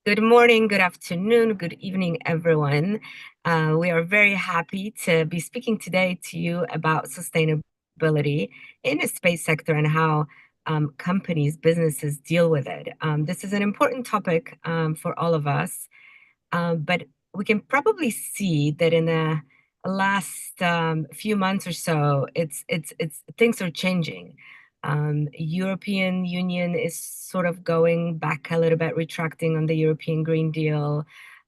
Good morning, good afternoon, good evening, everyone. We are very happy to be speaking today to you about sustainability in the space sector and how companies, businesses deal with it. This is an important topic for all of us, but we can probably see that in the last few months or so, it's things are changing. European Union is sort of going back a little bit, retracting on the European Green Deal.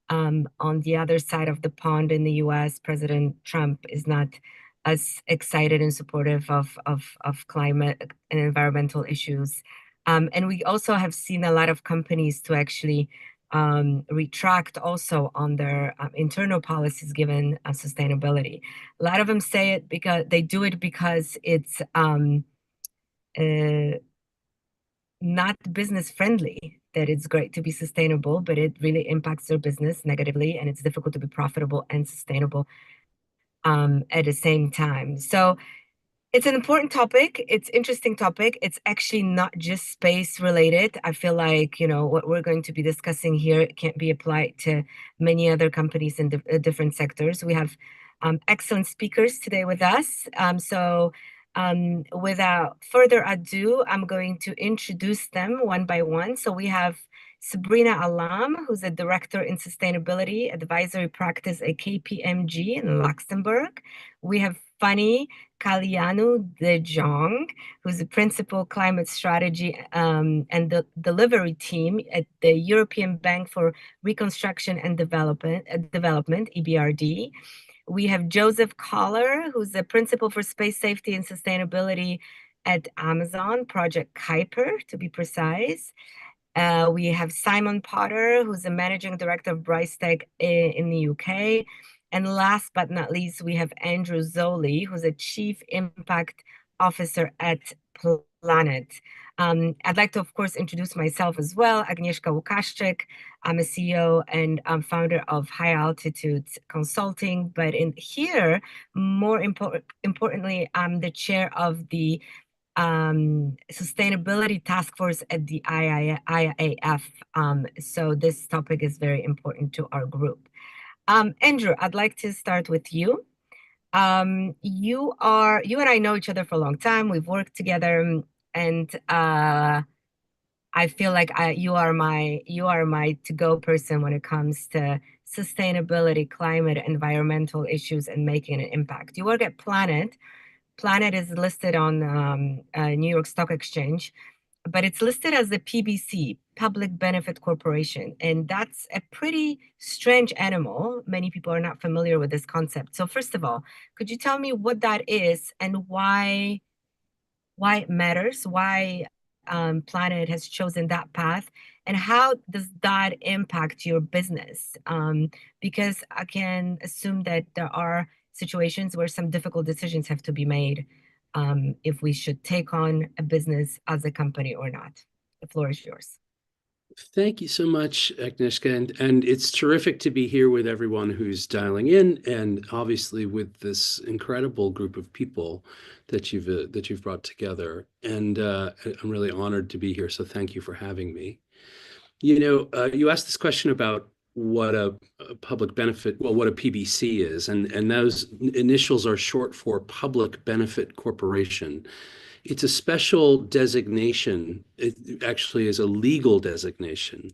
On the other side of the pond in the US, President Trump is not as excited and supportive of climate and environmental issues. And we also have seen a lot of companies to actually retract also on their internal policies given sustainability. A lot of them say it because they do it because it's uh, not business friendly, that it's great to be sustainable, but it really impacts their business negatively, and it's difficult to be profitable and sustainable at the same time. So it's an important topic. It's interesting topic. It's actually not just space related. I feel like, what we're going to be discussing here can't be applied to many other companies in different sectors. We have excellent speakers today with us. Without further ado, I'm going to introduce them one by one. So we have Sabrina Alam, who's a director in sustainability advisory practice at KPMG in Luxembourg. We have Fanny Kalianu De Jong, who's the principal climate strategy and the delivery team at the European Bank for Reconstruction and Development, EBRD. We have Joseph Collar, who's the principal for space safety and sustainability at Amazon, Project Kuiper, to be precise. We have Simon Potter, who's the managing director of Brightech in the UK. And last but not least, we have Andrew Zoli, who's a chief impact officer at Planet. I'd like to, of course, introduce myself as well, Agnieszka Łukaszczyk. I'm a CEO and founder of High Altitude Consulting. But in here, more importantly, I'm the chair of the sustainability task force at the IAF. So this topic is very important to our group. Andrew, I'd like to start with you. You and I know each other for a long time. We've worked together, and I feel like you are my to-go person when it comes to sustainability, climate, environmental issues, and making an impact. You work at Planet. Planet is listed on New York Stock Exchange, but it's listed as a PBC, Public Benefit Corporation. And that's a pretty strange animal. Many people are not familiar with this concept. So first of all, could you tell me what that is and why it matters, why Planet has chosen that path, and how does that impact your business? Because I can assume that there are situations where some difficult decisions have to be made if we should take on a business as a company or not. The floor is yours. Thank you so much, Agnieszka. And it's terrific to be here with everyone who's dialing in, and obviously with this incredible group of people that you've brought together. And I'm really honored to be here. So thank you for having me. You asked this question about what a public benefit, well, what a PBC is, and those initials are short for Public Benefit Corporation. It's a special designation. It actually is a legal designation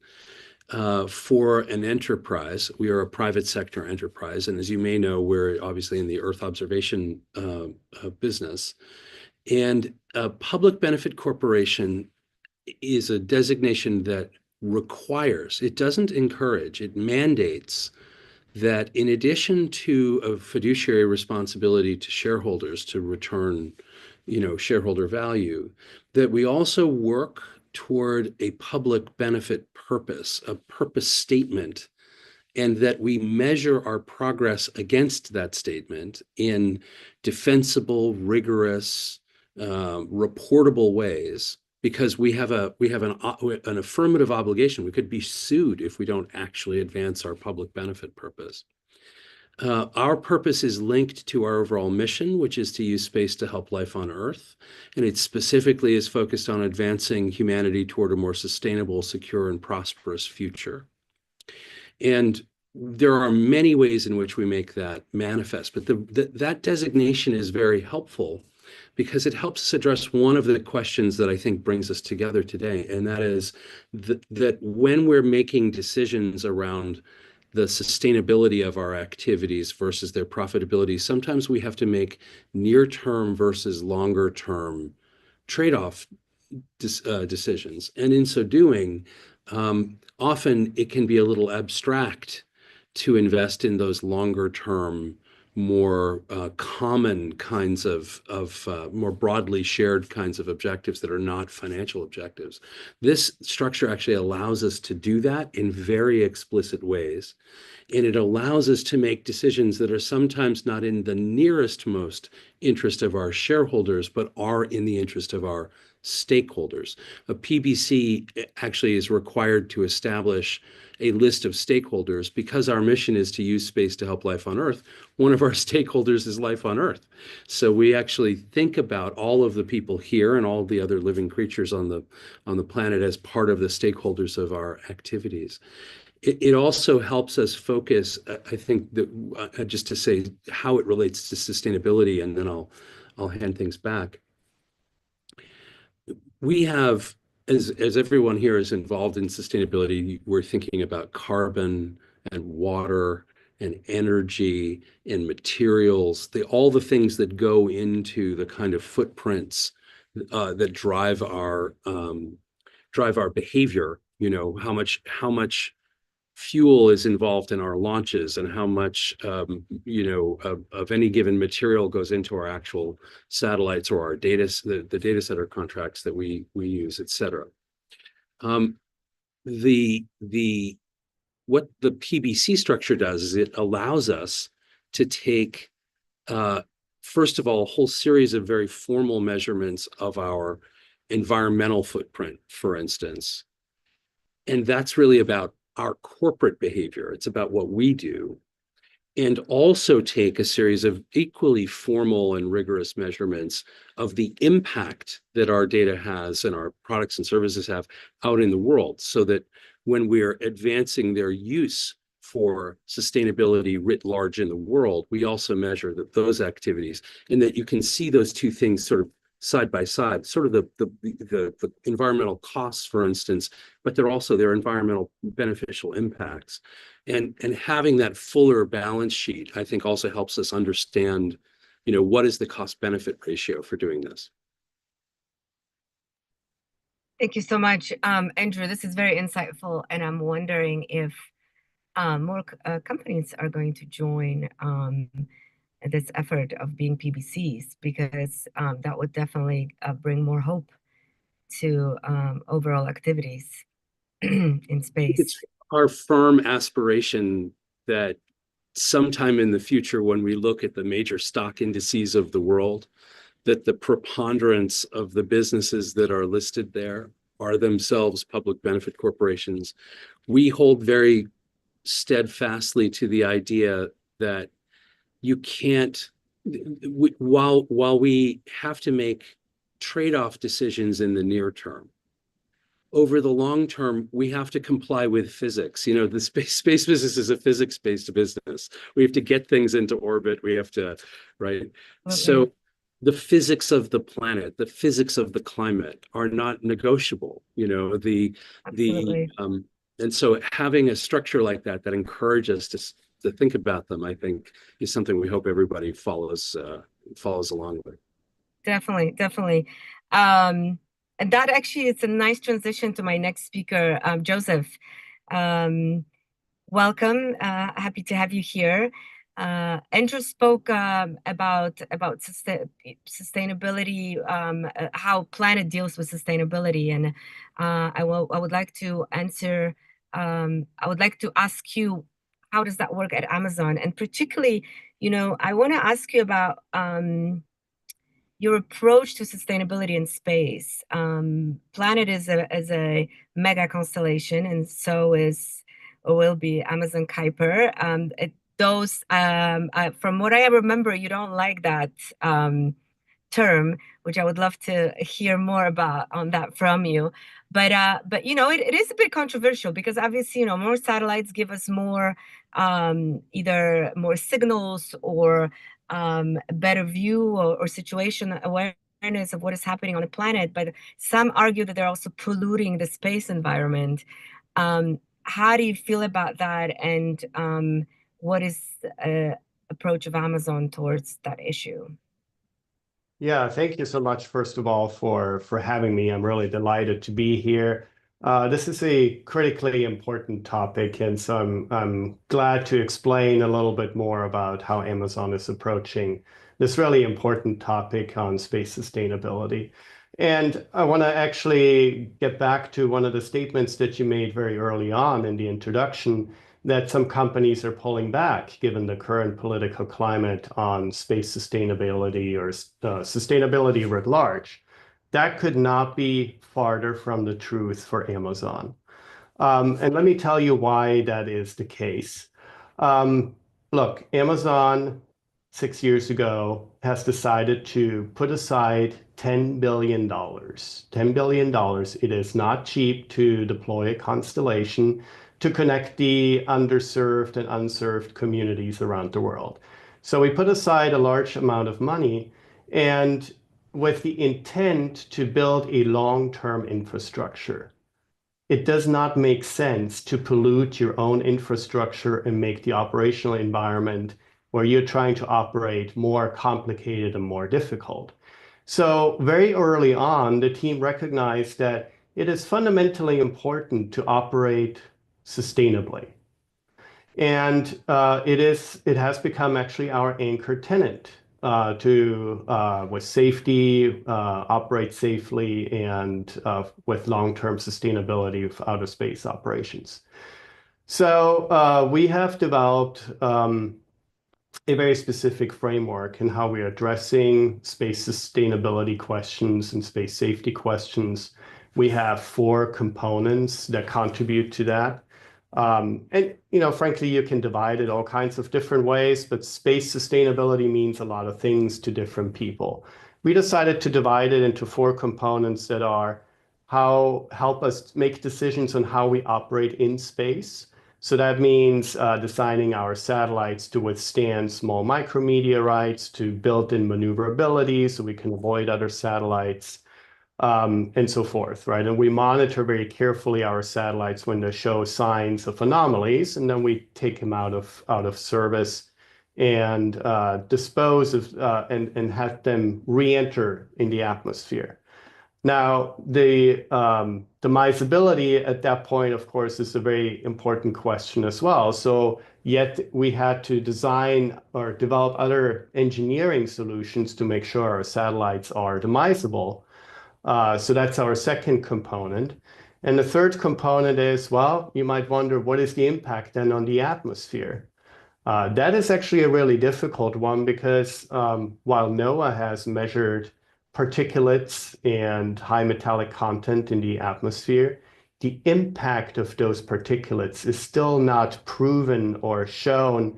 for an enterprise. We are a private sector enterprise. And as you may know, we're obviously in the Earth observation business. And a public benefit corporation is a designation that requires, it doesn't encourage, it mandates that in addition to a fiduciary responsibility to shareholders to return shareholder value, that we also work toward a public benefit purpose, a purpose statement, and that we measure our progress against that statement in defensible, rigorous, reportable ways, because we have an affirmative obligation. We could be sued if we don't actually advance our public benefit purpose. Our purpose is linked to our overall mission, which is to use space to help life on Earth. And it specifically is focused on advancing humanity toward a more sustainable, secure, and prosperous future. And there are many ways in which we make that manifest, but that designation is very helpful because it helps us address one of the questions that I think brings us together today, and that is that when we're making decisions around the sustainability of our activities versus their profitability, sometimes we have to make near-term versus longer-term trade-off decisions. And in so doing, often it can be a little abstract to invest in those longer term, more common kinds of more broadly shared kinds of objectives that are not financial objectives. This structure actually allows us to do that in very explicit ways. And it allows us to make decisions that are sometimes not in the nearest most interest of our shareholders, but are in the interest of our stakeholders. A PBC actually is required to establish a list of stakeholders because our mission is to use space to help life on Earth. One of our stakeholders is life on Earth. So we actually think about all of the people here and all the other living creatures on the planet as part of the stakeholders of our activities. It also helps us focus, I think, that just to say how it relates to sustainability, and then I'll hand things back. We have, as everyone here is involved in sustainability, we're thinking about carbon and water and energy and materials, all the things that go into the kind of footprints that drive our behavior. You know, how much fuel is involved in our launches and how much of any given material goes into our actual satellites or our the data center contracts that we use, et cetera. The what the PBC structure does is it allows us to take first of all a whole series of very formal measurements of our environmental footprint, for instance. And that's really about our corporate behavior. It's about what we do. And also take a series of equally formal and rigorous measurements of the impact that our data has and our products and services have out in the world, so that when we're advancing their use for sustainability writ large in the world, we also measure those activities, and that you can see those two things sort of side by side, sort of the environmental costs, for instance, but they're also their environmental beneficial impacts. And having that fuller balance sheet, I think, also helps us understand, what is the cost benefit ratio for doing this. Thank you so much, Andrew. This is very insightful, and I'm wondering if more companies are going to join this effort of being PBCs, because that would definitely bring more hope to overall activities in space. It's our firm aspiration that sometime in the future, when we look at the major stock indices of the world, that the preponderance of the businesses that are listed there are themselves public benefit corporations. We hold very steadfastly to the idea that you can't, while we have to make trade-off decisions in the near term, over the long term, we have to comply with physics. The space business is a physics-based business. We have to get things into orbit. We have to, right? Okay. So the physics of the planet, the physics of the climate are not negotiable. And so having a structure like that encourages us to think about them, I think, is something we hope everybody follows along with. Definitely. And that actually is a nice transition to my next speaker, Joseph. Welcome. Happy to have you here. Andrew spoke about sustainability, how planet deals with sustainability, and I would like to answer. I would like to ask you, how does that work at Amazon? And particularly, I want to ask you about your approach to sustainability in space. Planet is a mega constellation, and so is or will be Amazon Kuiper. From what I remember, you don't like that term, which I would love to hear more about on that from you. But it is a bit controversial because obviously, more satellites give us more either more signals or a better view or situation awareness of what is happening on the planet. But some argue that they're also polluting the space environment. How do you feel about that? And what is the approach of Amazon towards that issue? Yeah, thank you so much, first of all, for having me. I'm really delighted to be here. This is a critically important topic, and so I'm glad to explain a little bit more about how Amazon is approaching this really important topic on space sustainability. And I want to actually get back to one of the statements that you made very early on in the introduction, that some companies are pulling back given the current political climate on space sustainability or sustainability writ large. That could not be farther from the truth for Amazon. And let me tell you why that is the case. Look, Amazon 6 years ago has decided to put aside $10 billion. $10 billion. It is not cheap to deploy a constellation to connect the underserved and unserved communities around the world. So we put aside a large amount of money, and with the intent to build a long-term infrastructure. It does not make sense to pollute your own infrastructure and make the operational environment where you're trying to operate more complicated and more difficult. So very early on, the team recognized that it is fundamentally important to operate sustainably. And it has become actually our anchor tenant to with safety, operate safely, and with long-term sustainability of outer space operations. So we have developed a very specific framework in how we are addressing space sustainability questions and space safety questions. We have 4 components that contribute to that. And frankly, you can divide it all kinds of different ways, but space sustainability means a lot of things to different people. We decided to divide it into 4 components that are how help us make decisions on how we operate in space. So that means designing our satellites to withstand small micrometeorites, to built-in maneuverability so we can avoid other satellites, and so forth, right? And we monitor very carefully our satellites when they show signs of anomalies, and then we take them out of service and dispose of and have them re-enter in the atmosphere. Now, the demisability at that point, of course, is a very important question as well. So yet we had to design or develop other engineering solutions to make sure our satellites are demisable. So that's our second component. And the third component is, well, you might wonder, what is the impact then on the atmosphere? That is actually a really difficult one because while NOAA has measured particulates and high metallic content in the atmosphere, the impact of those particulates is still not proven or shown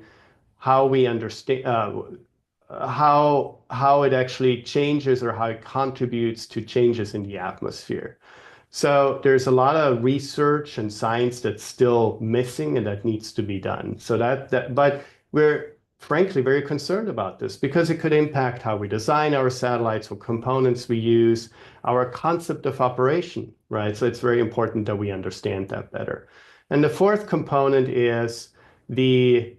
how we understand how it actually changes or how it contributes to changes in the atmosphere. So there's a lot of research and science that's still missing and that needs to be done. So but we're frankly very concerned about this because it could impact how we design our satellites, what components we use, our concept of operation, right? So it's very important that we understand that better. And the fourth component is the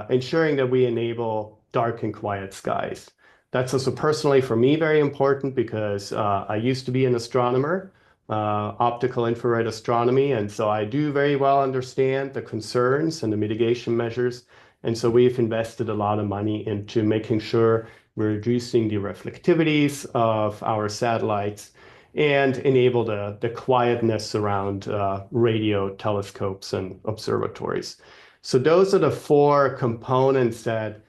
ensuring that we enable dark and quiet skies. That's also personally for me very important because I used to be an astronomer, optical infrared astronomy, and so I do very well understand the concerns and the mitigation measures. And so we've invested a lot of money into making sure we're reducing the reflectivities of our satellites and enable the quietness around radio telescopes and observatories. So those are the 4 components that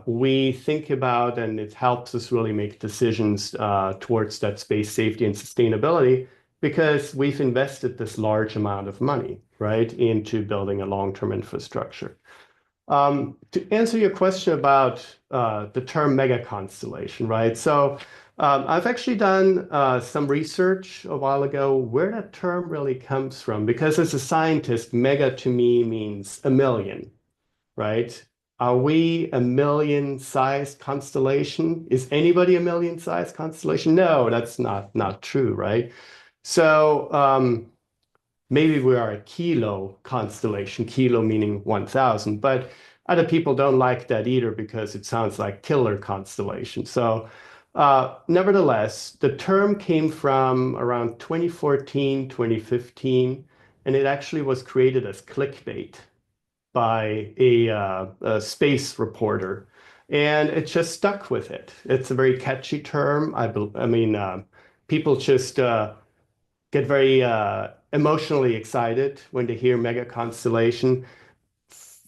we think about, and it helps us really make decisions towards that space safety and sustainability because we've invested this large amount of money, right, into building a long-term infrastructure. To answer your question about the term mega constellation, right? So I've actually done some research a while ago where that term really comes from, because as a scientist, mega to me means a million, right? Are we a million-sized constellation? Is anybody a million-sized constellation? No, that's not true, right? So maybe we are a kilo constellation, kilo meaning 1,000, but other people don't like that either because it sounds like killer constellation. So nevertheless, the term came from around 2014, 2015, and it actually was created as clickbait by a space reporter. And it just stuck with it. It's a very catchy term. I mean, people just get very emotionally excited when they hear mega constellation.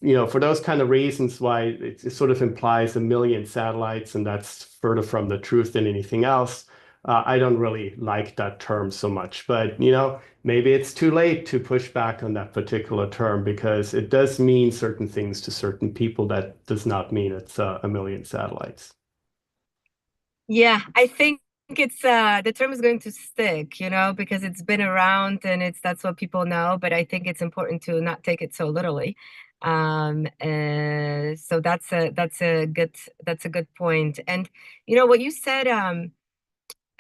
You know, for those kind of reasons why it sort of implies a million satellites, and that's further from the truth than anything else. I don't really like that term so much, but you know, maybe it's too late to push back on that particular term because it does mean certain things to certain people. That does not mean it's a million satellites. Yeah, I think it's the term is going to stick, you know, because it's been around and that's what people know, but I think it's important to not take it so literally. So that's a good point. And you know what you said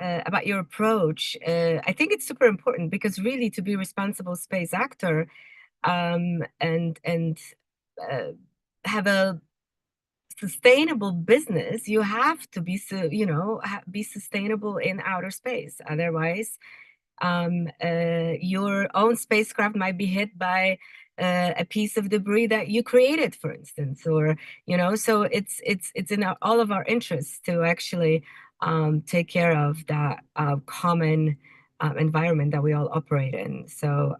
about your approach, I think it's super important because really to be a responsible space actor and uh, have a sustainable business, you have to be be sustainable in outer space. Otherwise, your own spacecraft might be hit by a piece of debris that you created, for instance, or so it's in all of our interests to actually take care of that common environment that we all operate in. So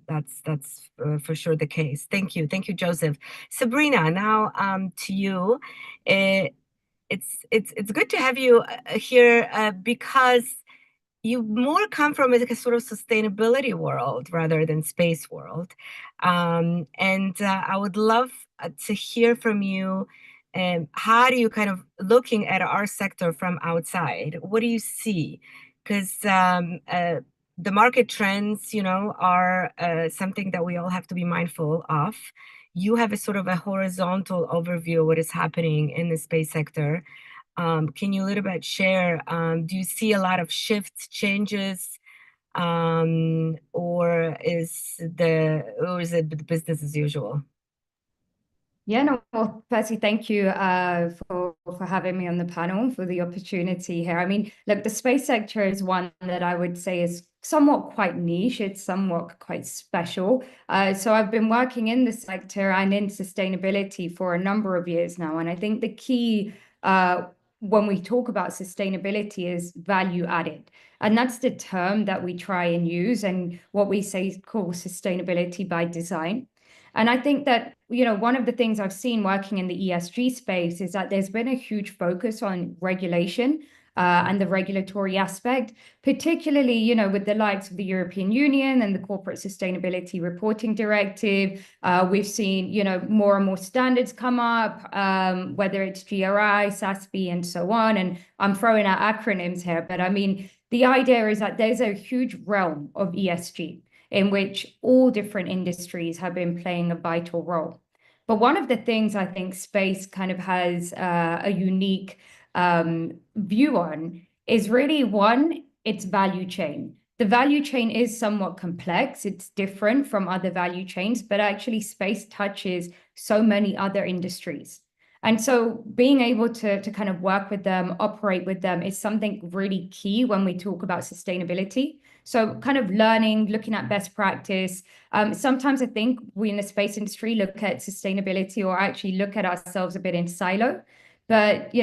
that's for sure the case. Thank you, Joseph. Sabrina, now to you. It's good to have you here because you more come from a sort of sustainability world rather than space world. And I would love to hear from you. How do you kind of looking at our sector from outside? What do you see? Because the market trends, are something that we all have to be mindful of. You have a sort of a horizontal overview of what is happening in the space sector. Can you a little bit share, do you see a lot of shifts, changes, or is it the business as usual? Yeah, no, well, firstly, thank you for having me on the panel, for the opportunity here. I mean, look, the space sector is one that I would say is somewhat quite niche. It's somewhat quite special. So I've been working in the sector and in sustainability for a number of years now. And I think the key when we talk about sustainability is value added. And that's the term that we try and use and what we say call sustainability by design. And I think that, one of the things I've seen working in the ESG space is that there's been a huge focus on regulation and the regulatory aspect, particularly, with the likes of the European Union and the Corporate Sustainability Reporting Directive. We've seen, more and more standards come up, whether it's GRI, SASB, and so on. And I'm throwing out acronyms here, but I mean, the idea is that there's a huge realm of ESG in which all different industries have been playing a vital role. But one of the things I think space kind of has a unique view on is really its value chain. The value chain is somewhat complex. It's different from other value chains, but actually space touches so many other industries. And so being able to kind of work with them, operate with them is something really key when we talk about sustainability. So kind of learning, looking at best practice. Sometimes I think we in the space industry look at sustainability or actually look at ourselves a bit in silo. But,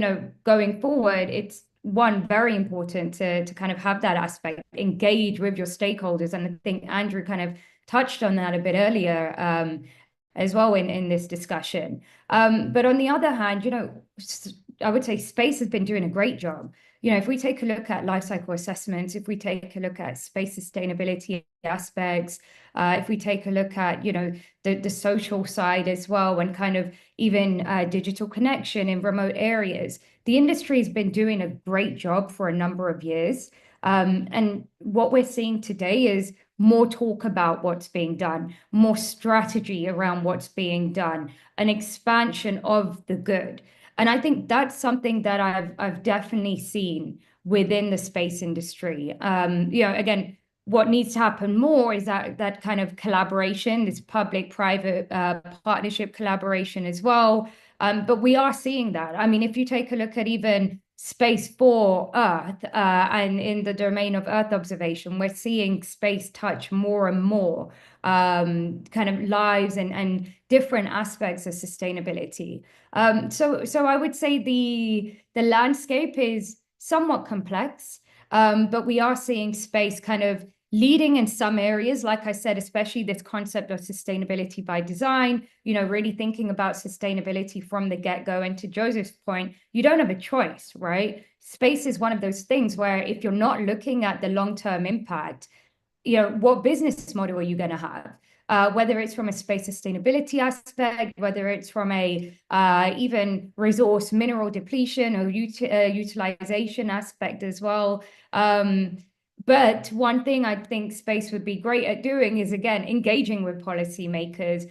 going forward, it's very important to kind of have that aspect, engage with your stakeholders. And I think Andrew kind of touched on that a bit earlier as well in this discussion. But on the other hand, I would say space has been doing a great job. if we take a look at life cycle assessments, if we take a look at space sustainability aspects, if we take a look at, the social side as well, and kind of even digital connection in remote areas, the industry has been doing a great job for a number of years. And what we're seeing today is more talk about what's being done, more strategy around what's being done, an expansion of the good. And I think that's something that I've definitely seen within the space industry. Again, what needs to happen more is that kind of collaboration, this public-private partnership collaboration as well. But we are seeing that. I mean, if you take a look at even space for Earth and in the domain of Earth observation, we're seeing space touch more and more kind of lives and different aspects of sustainability. So I would say the landscape is somewhat complex, but we are seeing space kind of leading in some areas, like I said, especially this concept of sustainability by design, really thinking about sustainability from the get-go. And to Joseph's point, you don't have a choice, right? Space is one of those things where if you're not looking at the long-term impact, what business model are you going to have? Whether it's from a space sustainability aspect, whether it's from a even resource mineral depletion or utilization aspect as well. But one thing I think space would be great at doing is, again, engaging with policymakers,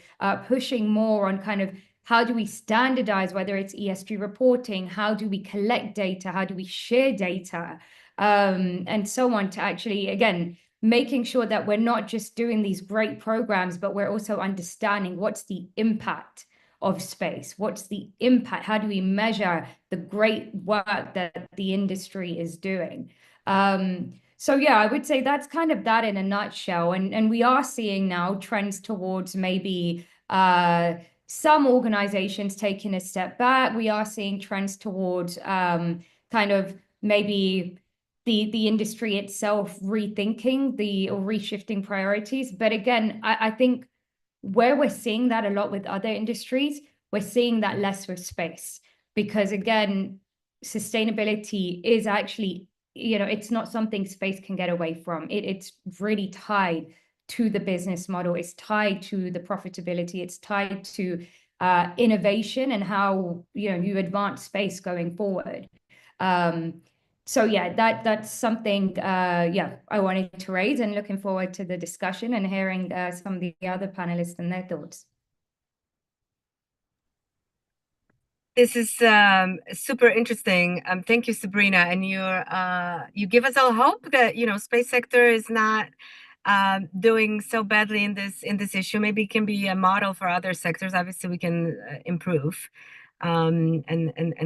pushing more on kind of how do we standardize, whether it's ESG reporting, how do we collect data, how do we share data, and so on, to actually, again, making sure that we're not just doing these great programs, but we're also understanding what's the impact of space, what's the impact, how do we measure the great work that the industry is doing. So yeah, I would say that's kind of that in a nutshell. And we are seeing now trends towards maybe some organizations taking a step back. We are seeing trends towards kind of maybe the industry itself rethinking or reshifting priorities. But again, I think where we're seeing that a lot with other industries, we're seeing that less with space. Because again, sustainability is actually, it's not something space can get away from. It's really tied to the business model. It's tied to the profitability. It's tied to innovation and how, you advance space going forward. So yeah, that's something, I wanted to raise, and looking forward to the discussion and hearing some of the other panelists and their thoughts. This is super interesting. Thank you, Sabrina. And you give us all hope that space sector is not doing so badly in this issue. Maybe it can be a model for other sectors. Obviously, we can improve, and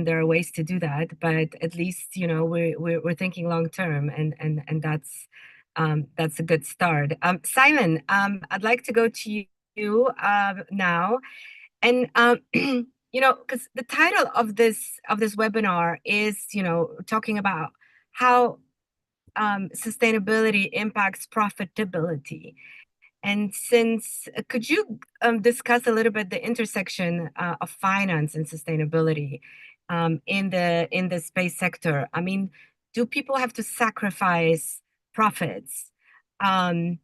there are ways to do that. But at least we're thinking long term, and that's a good start. Simon, I'd like to go to you now, and because the title of this webinar is talking about how sustainability impacts profitability. And could you discuss a little bit the intersection of finance and sustainability in the space sector? I mean, do people have to sacrifice profits in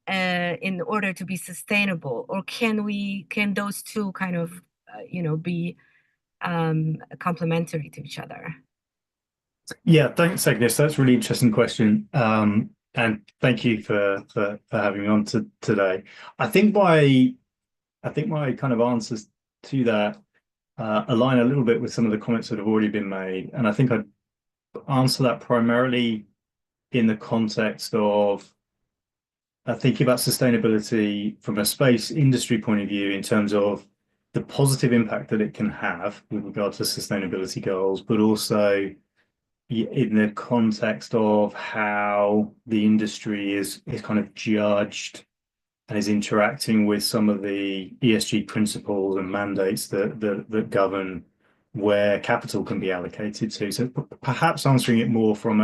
order to be sustainable, or can those two kind of be complementary to each other? Yeah, thanks, Agnes. That's a really interesting question. And thank you for having me on today. I think my kind of answers to that align a little bit with some of the comments that have already been made. And I think I'd answer that primarily in the context of thinking about sustainability from a space industry point of view, in terms of the positive impact that it can have with regard to sustainability goals, but also in the context of how the industry is kind of judged and is interacting with some of the ESG principles and mandates that govern where capital can be allocated to. So perhaps answering it more from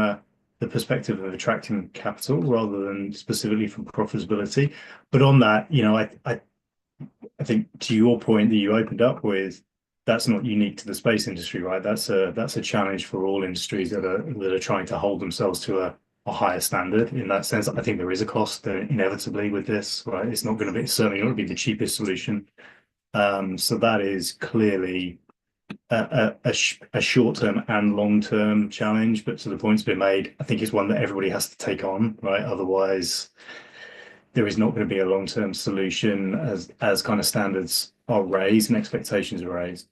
the perspective of attracting capital rather than specifically from profitability. But on that, I think to your point that you opened up with, that's not unique to the space industry, right? That's a challenge for all industries that are trying to hold themselves to a higher standard. In that sense, I think there is a cost inevitably with this, right? It's not going to be, certainly not going to be the cheapest solution. So that is clearly a short-term and long-term challenge, but to the point's been made, I think it's one that everybody has to take on, right? Otherwise, there is not going to be a long-term solution as kind of standards are raised and expectations are raised.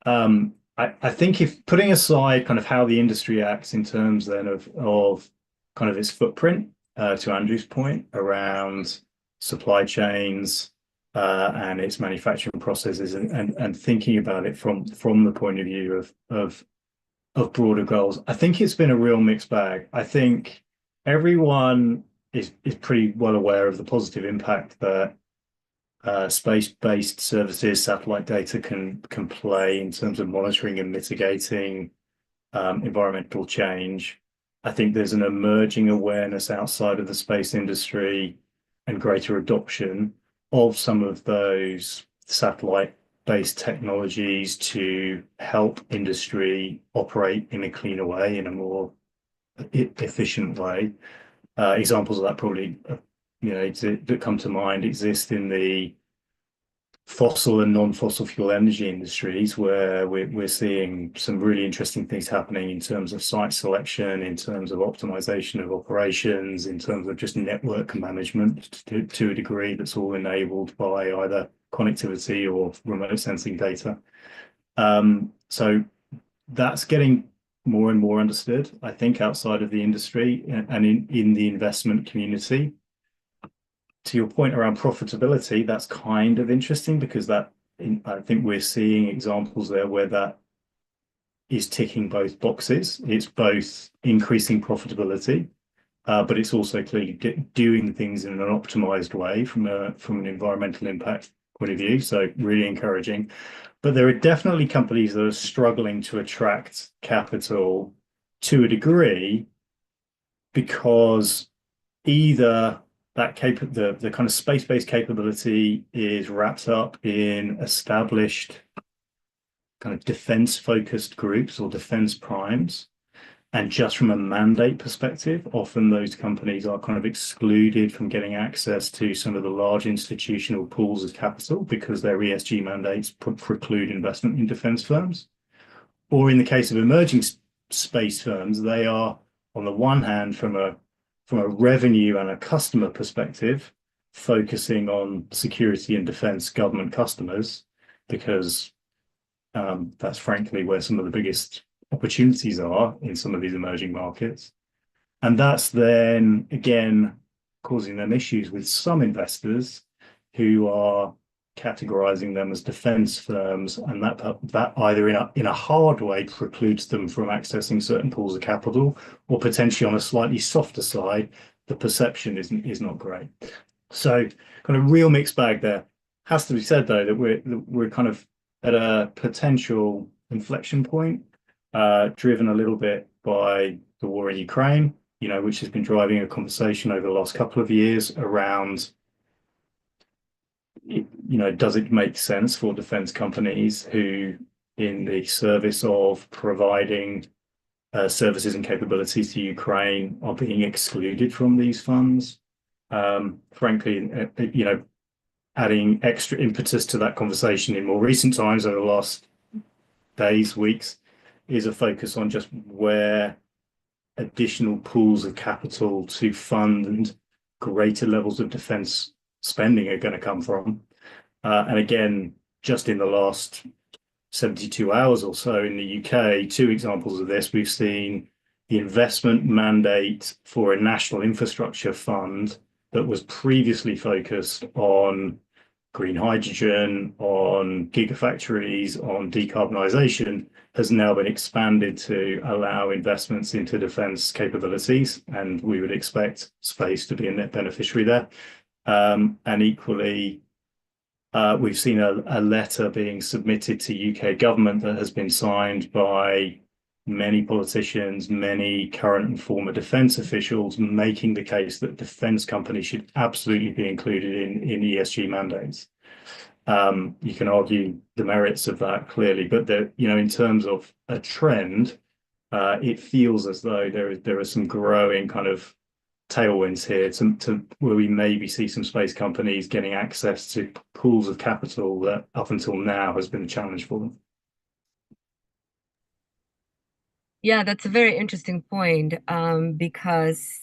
I think if putting aside kind of how the industry acts in terms then of kind of its footprint, to Andrew's point around supply chains and its manufacturing processes, and thinking about it from the point of view of broader goals, I think it's been a real mixed bag. I think everyone is pretty well aware of the positive impact that space-based services, satellite data can play in terms of monitoring and mitigating environmental change. I think there's an emerging awareness outside of the space industry and greater adoption of some of those satellite-based technologies to help industry operate in a cleaner way, in a more efficient way. Examples of that probably, that come to mind exist in the fossil and non-fossil fuel energy industries, where we're seeing some really interesting things happening in terms of site selection, in terms of optimization of operations, in terms of just network management to a degree that's all enabled by either connectivity or remote sensing data. So that's getting more and more understood, I think, outside of the industry and in the investment community. To your point around profitability, that's kind of interesting because I think we're seeing examples there where that is ticking both boxes. It's both increasing profitability, but it's also clearly doing things in an optimized way from an environmental impact point of view. So really encouraging. But there are definitely companies that are struggling to attract capital to a degree because either the kind of space-based capability is wrapped up in established kind of defense-focused groups or defense primes, and just from a mandate perspective, often those companies are kind of excluded from getting access to some of the large institutional pools of capital because their ESG mandates preclude investment in defense firms. Or in the case of emerging space firms, they are, on the one hand, from a revenue and a customer perspective, focusing on security and defense government customers, because that's frankly where some of the biggest opportunities are in some of these emerging markets. And that's then, again, causing them issues with some investors who are categorizing them as defense firms, and that either in a hard way precludes them from accessing certain pools of capital, or potentially on a slightly softer side, the perception is not great. So kind of real mixed bag there. Has to be said though that we're kind of at a potential inflection point, driven a little bit by the war in Ukraine, which has been driving a conversation over the last couple of years around, does it make sense for defense companies who, in the service of providing services and capabilities to Ukraine, are being excluded from these funds? Frankly, adding extra impetus to that conversation in more recent times over the last days, weeks, is a focus on just where additional pools of capital to fund greater levels of defense spending are going to come from. And again, just in the last 72 hours or so in the UK, two examples of this. We've seen the investment mandate for a national infrastructure fund that was previously focused on green hydrogen, on gigafactories, on decarbonisation, has now been expanded to allow investments into defence capabilities, and we would expect space to be a net beneficiary there. And equally, we've seen a letter being submitted to UK government that has been signed by many politicians, many current and former defence officials, making the case that defence companies should absolutely be included in ESG mandates. You can argue the merits of that clearly, but in terms of a trend, it feels as though there are some growing kind of tailwinds here to where we maybe see some space companies getting access to pools of capital that up until now has been a challenge for them. Yeah, that's a very interesting point, because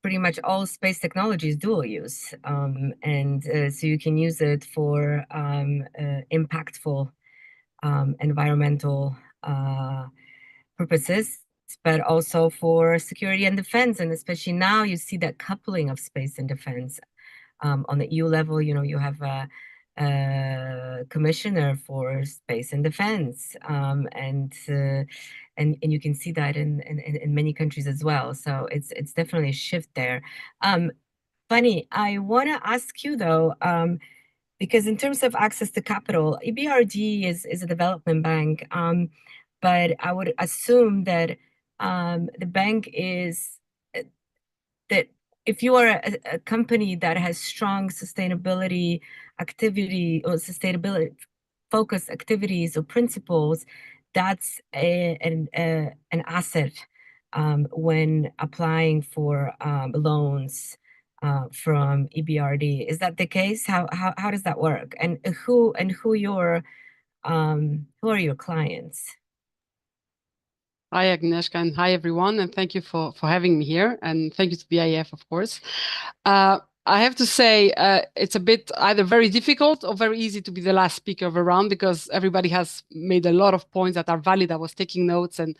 pretty much all space technology is dual use, and so you can use it for impactful environmental purposes, but also for security and defense. And especially now, you see that coupling of space and defense. On the EU level, you have a commissioner for space and defense, and you can see that in many countries as well. So it's definitely a shift there. Funny, I want to ask you though, because in terms of access to capital, EBRD is a development bank, but I would assume that the bank is that if you are a company that has strong sustainability activity or sustainability focused activities or principles, that's an asset when applying for loans from EBRD. Is that the case? How does that work? And who are your clients? Hi, Agnieszka, and hi, everyone, and thank you for having me here, and thank you to BIF, of course. I have to say it's a bit either very difficult or very easy to be the last speaker of a round because everybody has made a lot of points that are valid. I was taking notes and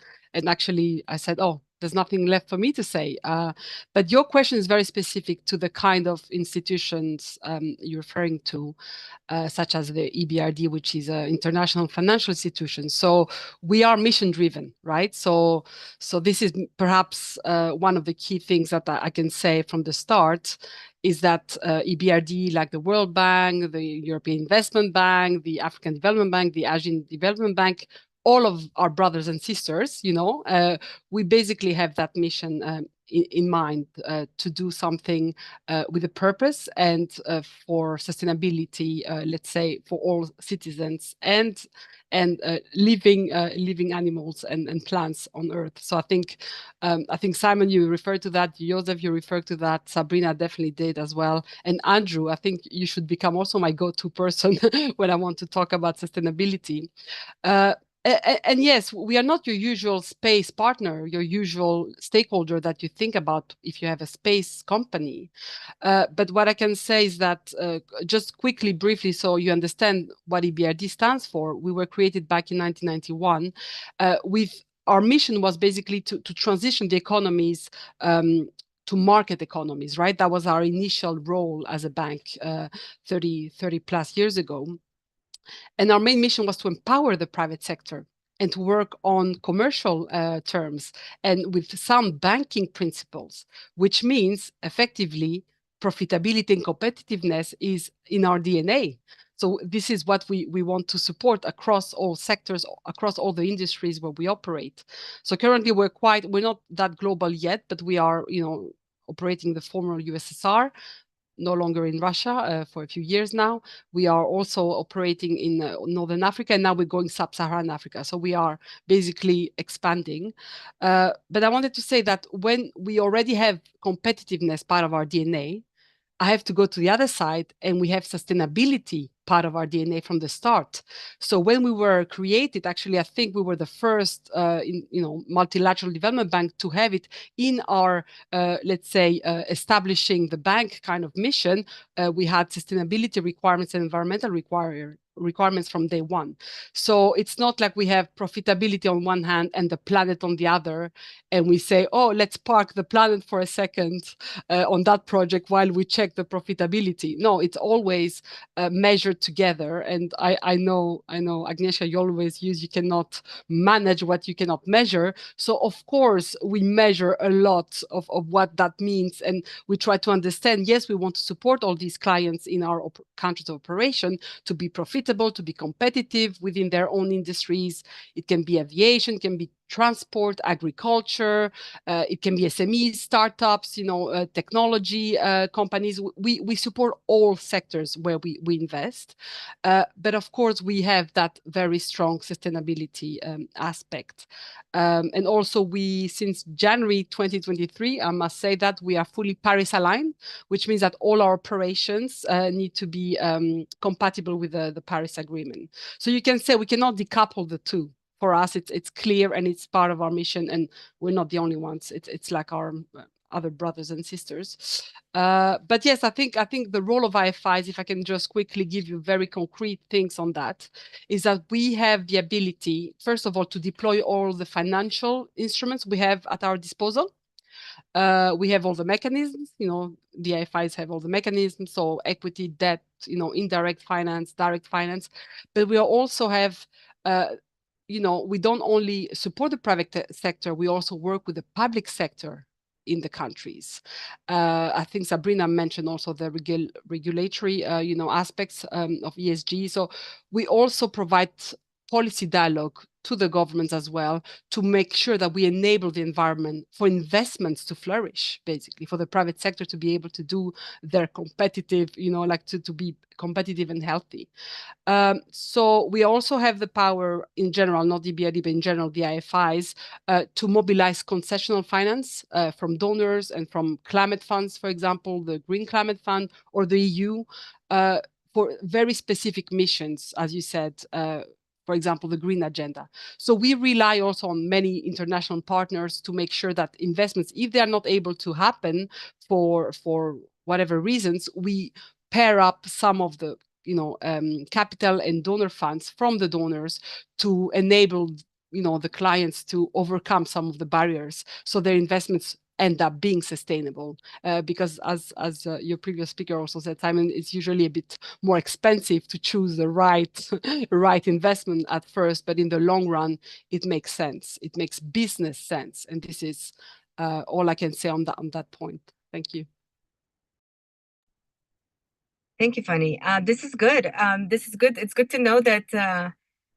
actually I said, oh, there's nothing left for me to say. But your question is very specific to the kind of institutions you're referring to, such as the EBRD, which is an international financial institution. So we are mission driven, right? So this is perhaps one of the key things that I can say from the start is that EBRD, like the World Bank, the European Investment Bank, the African Development Bank, the Asian Development Bank, all of our brothers and sisters, we basically have that mission in mind to do something with a purpose and for sustainability, let's say, for all citizens and living animals and plants on Earth. So I think Simon, you referred to that. Joseph, you referred to that. Sabrina definitely did as well. And Andrew, I think you should become also my go-to person when I want to talk about sustainability. And yes, we are not your usual space partner, your usual stakeholder that you think about if you have a space company. But what I can say is that just quickly, briefly, so you understand what EBRD stands for, we were created back in 1991 with our mission was basically to transition the economies to market economies, right? That was our initial role as a bank 30 plus years ago. And our main mission was to empower the private sector and to work on commercial terms and with sound banking principles, which means effectively profitability and competitiveness is in our DNA. So this is what we want to support across all sectors, across all the industries where we operate. So currently we're not that global yet, but we are, operating the former USSR, no longer in Russia for a few years now. We are also operating in Northern Africa, and now we're going sub-Saharan Africa. So we are basically expanding. But I wanted to say that when we already have competitiveness part of our DNA, I have to go to the other side, and we have sustainability part of our DNA from the start. So when we were created, actually, I think we were the first, multilateral development bank to have it in our, let's say, establishing the bank kind of mission. We had sustainability requirements and environmental requirements from day one. So it's not like we have profitability on one hand and the planet on the other, and we say, oh, let's park the planet for a second on that project while we check the profitability. No, it's always measured together. And I know, Agnieszka, you always use, you cannot manage what you cannot measure. So of course, we measure a lot of what that means. And we try to understand, yes, we want to support all these clients in our countries of operation to be profitable, to be competitive within their own industries. It can be aviation, can be transport, agriculture, it can be SMEs, startups, technology companies. We support all sectors where we invest. But of course, we have that very strong sustainability aspect. And also since January 2023, I must say that we are fully Paris aligned, which means that all our operations need to be compatible with the Paris Agreement. So you can say we cannot decouple the two. For us, it's clear and it's part of our mission, and we're not the only ones. It's like our other brothers and sisters. But yes, I think the role of IFIs, if I can just quickly give you very concrete things on that, is that we have the ability, first of all, to deploy all the financial instruments we have at our disposal. We have all the mechanisms, the IFIs have all the mechanisms, so equity, debt, indirect finance, direct finance, but we also have we don't only support the private sector, we also work with the public sector in the countries. I think Sabrina mentioned also the regulatory, aspects of ESG. So we also provide policy dialogue to the governments as well to make sure that we enable the environment for investments to flourish, basically, for the private sector to be able to do their competitive, to be competitive and healthy. So we also have the power in general, not the EBRD, but in general, the IFIs, to mobilize concessional finance from donors and from climate funds, for example, the Green Climate Fund or the EU, for very specific missions, as you said, for example, the green agenda. So we rely also on many international partners to make sure that investments, if they are not able to happen for whatever reasons, we pair up some of the capital and donor funds from the donors to enable the clients to overcome some of the barriers, so their investments end up being sustainable. Because as your previous speaker also said, Simon, it's usually a bit more expensive to choose the right investment at first, but in the long run, it makes sense. It makes business sense, and this is all I can say on that point. Thank you. Thank you, Fanny. This is good. This is good. It's good to know that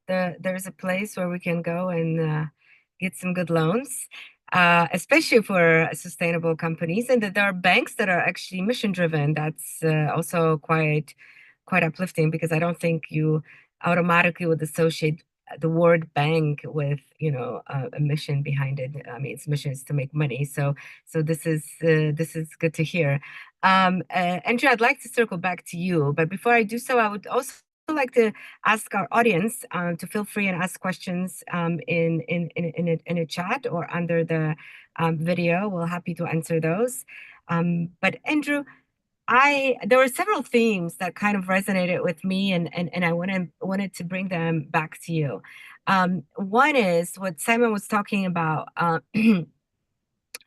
there's a place where we can go and get some good loans, especially for sustainable companies, and that there are banks that are actually mission-driven. That's also quite uplifting, because I don't think you automatically would associate the word bank with a mission behind it. I mean, its mission is to make money. So this is good to hear. Andrew, I'd like to circle back to you, but before I do so, I would also like to ask our audience to feel free and ask questions in a chat or under the video. We're happy to answer those. But Andrew, there were several themes that kind of resonated with me, and I wanted to bring them back to you. One is what Simon was talking about, kind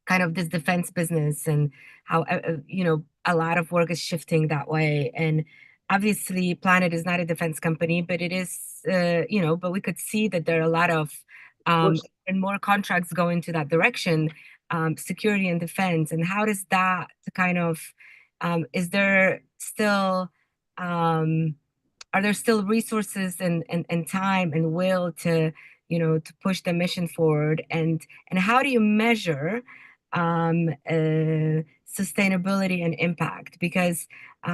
of this defense business, and how a lot of work is shifting that way. And obviously, Planet is not a defense company, but it is, but we could see that there are a lot of and more contracts go into that direction, security and defense. And how does that kind of is there still are there still resources and time and will to to push the mission forward, and how do you measure sustainability and impact? Because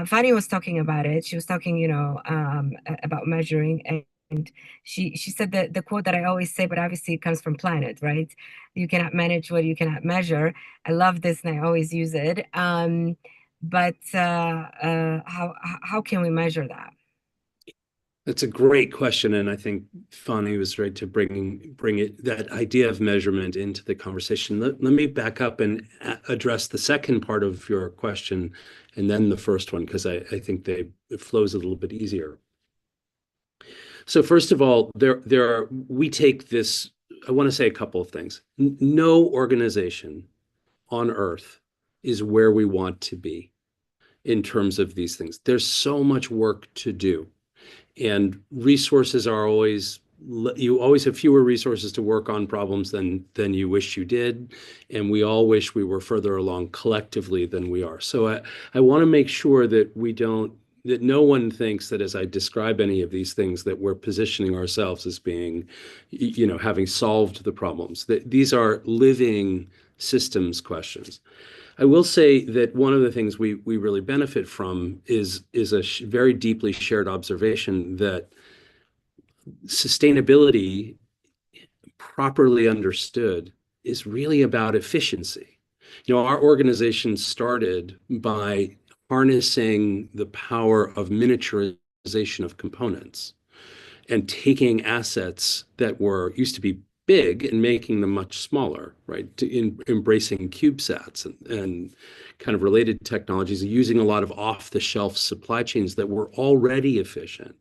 Fanny was talking about it. She was talking about measuring, and she said that the quote that I always say, but obviously it comes from Planet, right? You cannot manage what you cannot measure. I love this and I always use it. But how can we measure that? That's a great question, and I think Fanny was right to bring that idea of measurement into the conversation. Let me back up and address the second part of your question, and then the first one, because I think it flows a little bit easier. So first of all, we take this. I want to say a couple of things. No organization on Earth is where we want to be in terms of these things. There's so much work to do. And resources are you always have fewer resources to work on problems than you wish you did. And we all wish we were further along collectively than we are. So I want to make sure that we don't no one thinks that as I describe any of these things that we're positioning ourselves as being, having solved the problems. That these are living systems questions. I will say that one of the things we really benefit from is a very deeply shared observation that sustainability, properly understood, is really about efficiency. Our organization started by harnessing the power of miniaturization of components and taking assets that used to be big and making them much smaller, right? Embracing CubeSats and kind of related technologies, using a lot of off-the-shelf supply chains that were already efficient.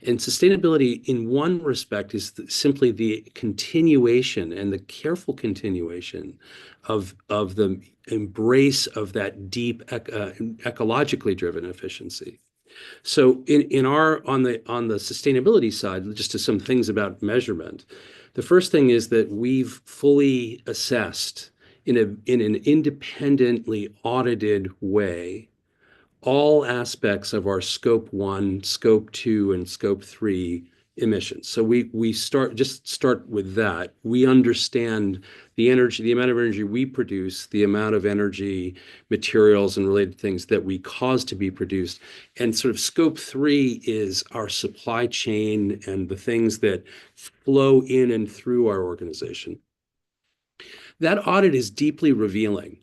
And sustainability, in one respect, is simply the continuation and the careful continuation of the embrace of that deep ecologically driven efficiency. So on the sustainability side, just to some things about measurement, the first thing is that we've fully assessed in an independently audited way all aspects of our Scope 1, Scope 2, and Scope 3 emissions. So we start with that. We understand the energy, the amount of energy we produce, the amount of energy, materials, and related things that we cause to be produced. And sort of Scope 3 is our supply chain and the things that flow in and through our organization. That audit is deeply revealing,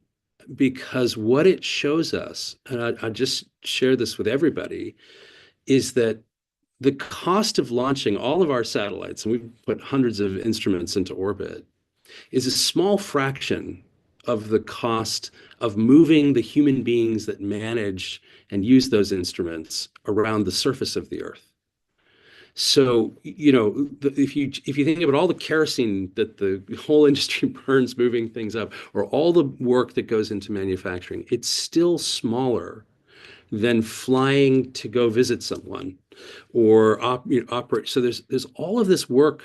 because what it shows us, and I just share this with everybody, is that the cost of launching all of our satellites, and we've put hundreds of instruments into orbit, is a small fraction of the cost of moving the human beings that manage and use those instruments around the surface of the Earth. So, if you think about all the kerosene that the whole industry burns moving things up, or all the work that goes into manufacturing, it's still smaller than flying to go visit someone or operate. So there's all of this work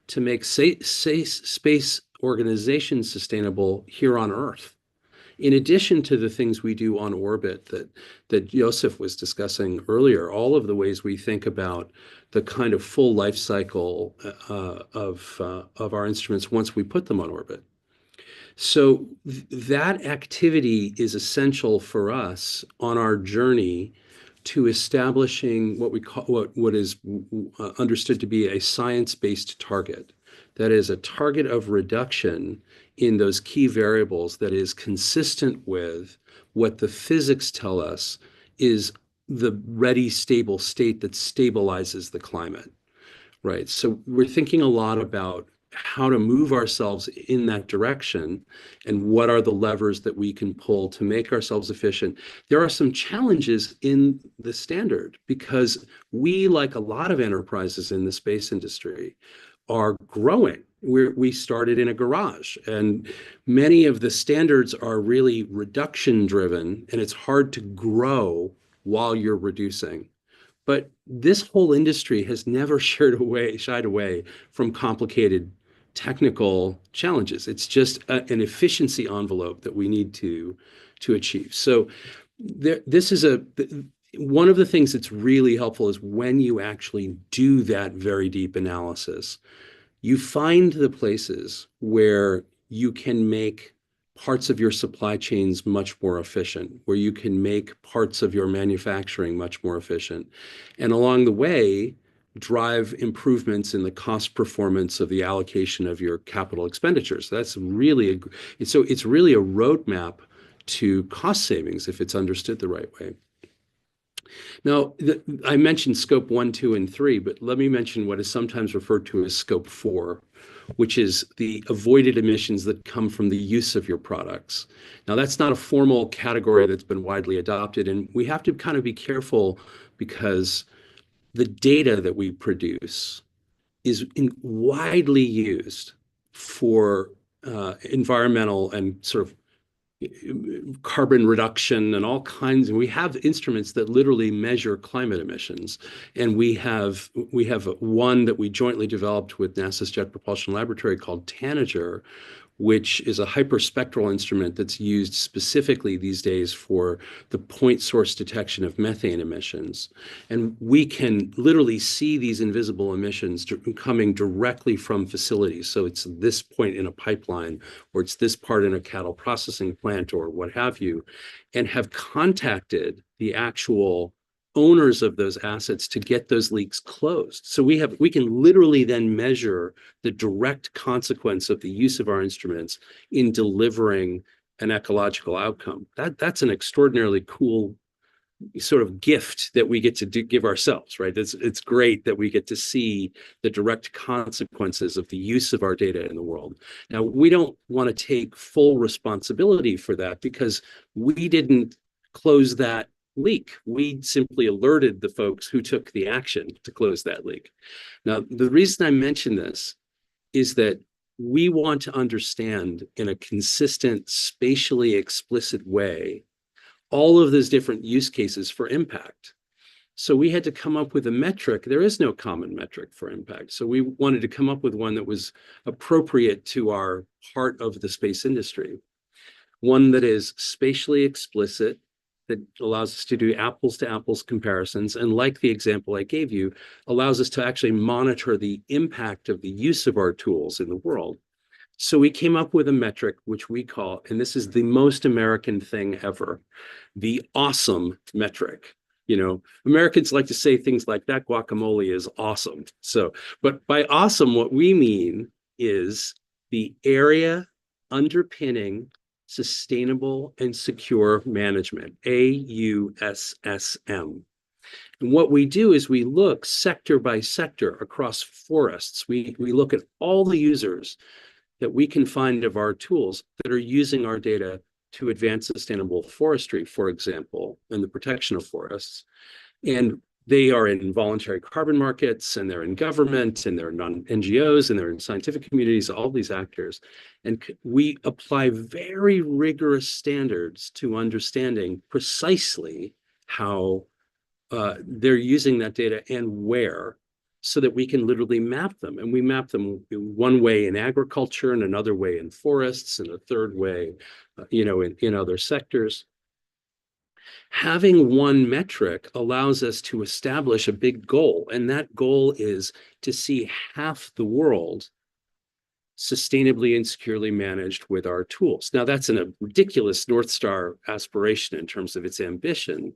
to make space organizations sustainable here on Earth, in addition to the things we do on orbit that Joseph was discussing earlier, all of the ways we think about the kind of full life cycle of our instruments once we put them on orbit. So that activity is essential for us on our journey to establishing what is understood to be a science-based target. That is a target of reduction in those key variables that is consistent with what the physics tell us is the ready, stable state that stabilizes the climate, right? So we're thinking a lot about how to move ourselves in that direction and what are the levers that we can pull to make ourselves efficient. There are some challenges in the standard because we, like a lot of enterprises in the space industry, are growing. We started in a garage, and many of the standards are really reduction driven, and it's hard to grow while you're reducing. But this whole industry has never shied away from complicated technical challenges. It's just an efficiency envelope that we need to achieve. So this is one of the things that's really helpful is when you actually do that very deep analysis, you find the places where you can make parts of your supply chains much more efficient, where you can make parts of your manufacturing much more efficient. And along the way, drive improvements in the cost performance of the allocation of your capital expenditures. That's really it's really a roadmap to cost savings if it's understood the right way. Now, I mentioned Scope 1, 2, and 3, but let me mention what is sometimes referred to as Scope 4, which is the avoided emissions that come from the use of your products. Now, that's not a formal category that's been widely adopted, and we have to kind of be careful because the data that we produce is widely used for environmental and sort of carbon reduction and all kinds. And we have instruments that literally measure climate emissions. And we have one that we jointly developed with NASA's Jet Propulsion Laboratory called Tanager, which is a hyperspectral instrument that's used specifically these days for the point source detection of methane emissions. And we can literally see these invisible emissions coming directly from facilities. So it's this point in a pipeline, or it's this part in a cattle processing plant, or what have you, and have contacted the actual owners of those assets to get those leaks closed. So we can literally then measure the direct consequence of the use of our instruments in delivering an ecological outcome. That's an extraordinarily cool sort of gift that we get to give ourselves, right? It's great that we get to see the direct consequences of the use of our data in the world. Now, we don't want to take full responsibility for that because we didn't close that leak. We simply alerted the folks who took the action to close that leak. Now, the reason I mention this is that we want to understand in a consistent, spatially explicit way all of those different use cases for impact. So we had to come up with a metric. There is no common metric for impact. So we wanted to come up with one that was appropriate to our part of the space industry, one that is spatially explicit, that allows us to do apples to apples comparisons. And like the example I gave you, allows us to actually monitor the impact of the use of our tools in the world. So we came up with a metric which we call, and this is the most American thing ever, the awesome metric. You know, Americans like to say things like that guacamole is awesome. So, but by awesome, what we mean is the area underpinning sustainable and secure management, AUSSM. And what we do is we look sector by sector across forests. We look at all the users that we can find of our tools that are using our data to advance sustainable forestry, for example, and the protection of forests. And they are in voluntary carbon markets, and they're in government, and they're non-NGOs, and they're in scientific communities, all these actors. And we apply very rigorous standards to understanding precisely how they're using that data and where, so that we can literally map them. And we map them one way in agriculture, and another way in forests, and a third way, in other sectors. Having one metric allows us to establish a big goal, and that goal is to see half the world sustainably and securely managed with our tools. Now, that's a ridiculous North Star aspiration in terms of its ambition,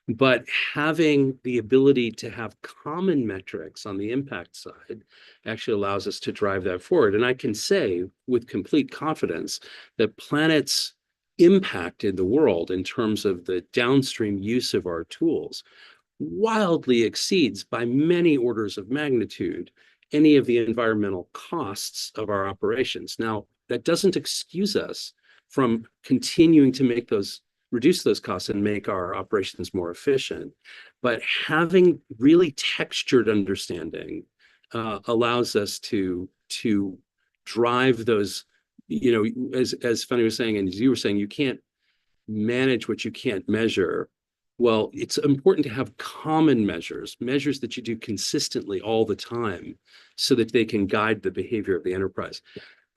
but having the ability to have common metrics on the impact side actually allows us to drive that forward. And I can say with complete confidence that Planet's impact in the world in terms of the downstream use of our tools wildly exceeds by many orders of magnitude any of the environmental costs of our operations. Now, that doesn't excuse us from continuing to reduce those costs and make our operations more efficient. But having really textured understanding allows us to drive those, as Fanny was saying, and as you were saying, you can't manage what you can't measure. Well, it's important to have common measures that you do consistently all the time, so that they can guide the behavior of the enterprise.